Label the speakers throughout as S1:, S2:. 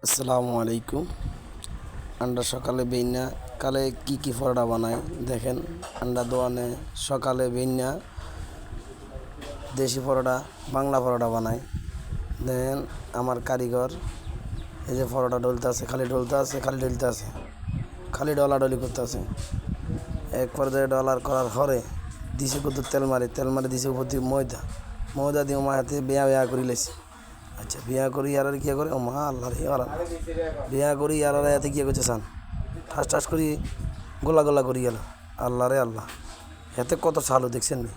S1: আসসালামু আলাইকুম। আমরা সকালে বেইনা কালে কি পরোটা বানাই দেখেন। আমরা দোয়ানে সকালে বেইনা দেশি পরোটা বাংলা পরোটা বানাই। দেখেন আমার কারিগর এই যে পরোটা ডলতে আছে, খালি ডলতে আছে, খালি ডলতে আছে, খালি ডলাডলি করতে আছে। এক পর্যায়ে ডলার করার পরে দিছে কত তেল মারি দিছে উপর দিয়ে ময়দা দিয়ে মা হাতে বেয়া করে লেছি। আচ্ছা বিয়া করি আর কি করে ও মা আল্লাহ রে আল্লাহ, বিয়া করি আর এতে কি করছে সান ঠাস করি গোলা করি গেল। আল্লাহ রে আল্লাহ, এতে কত চালু দেখছেন নি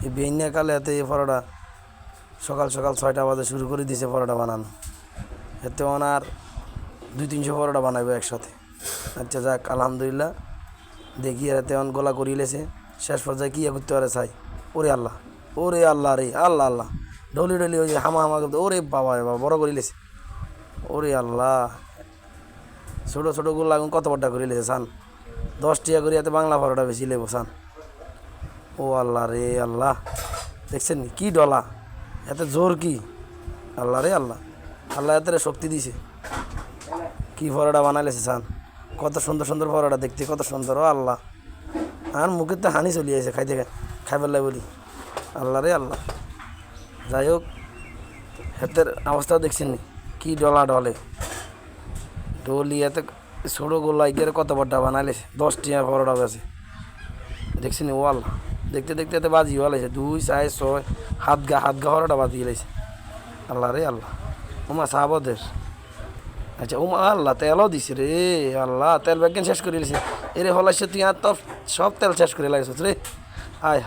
S1: এই বেইনা কালে এতে এই পরোটা সকাল 6টা বাজে শুরু করে দিছে পরোটা বানানো। এতে ওনার 200-300 পরোটা বানাইবো একসাথে। আচ্ছা যাক আলহামদুলিল্লাহ, দেখি আর এতে গোলা করি লেছে। শেষ পর্যায়ে কী করতে পারে চাই ওরে আল্লাহ রে আল্লাহ আল্লাহ, ডলি ওই যে হামা করতে ওরে বাবা বড় করে লেছে। ওরে আল্লাহ, ছোটো গুলো লাগুন কত বড়টা করে লেছে সান। 10 টাকা করে এতে বাংলা পরোটা বেশি লেবো সান। ও আল্লাহ রে আল্লাহ, দেখছেন কি ডলা, এতে জোর কি আল্লাহ রে আল্লাহ, আল্লাহ এতে শক্তি দিছে। কি পরোটা বানাইলেছে সান, কত সুন্দর পরোটা দেখতে, কত সুন্দর। ও আল্লাহ, আর মুখের তো হানি চলে আছে খাইবার লাই বলি। আল্লাহ রে আল্লাহ, যাই হোক হাতের অবস্থা দেখছেন কি ডলে ডলি এতে ছোটো গোলাই গিয়ে কত বড়টা বানাইলে 10 টাকা পরোটা গেছে দেখছেন। ও আল্লাহ, দেখতে এতে বাজি হলাইছে 2, 4, 6 হাত গা পরোটা বাজিয়ে লাইছে। আল্লাহ রে আল্লাহ, ওমা সাহাবদের। আচ্ছা ওমা আল্লাহ, তেলও দিছে রে আল্লাহ, তেল ব্যাগেন শেষ করে দিয়েছে। এরে হলাইছে তুই আর তোর সব তেল শেষ করে লাগছিস রে।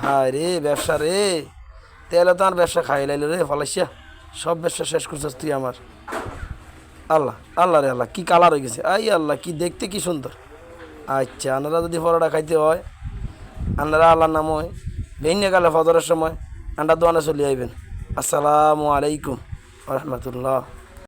S1: হায় রে ব্যবসা রে, তেলে তো আর ব্যবসা খাই লাইল রে, ফলাইছিয়া সব ব্যবসা শেষ করছিস তুই আমার। আল্লাহ রে আল্লাহ, কি কালার হয়ে গেছে। আল্লাহ, কি দেখতে কি সুন্দর। আচ্ছা আপনারা যদি পরোটা খাইতে হয়, আপনারা আল্লাহর নাম হয় বেইনে গেলে ফজরের সময় আন্ডা দোয়ানে চলে আইবেন। আসসালামু আলাইকুম রহমতুল্লাহ।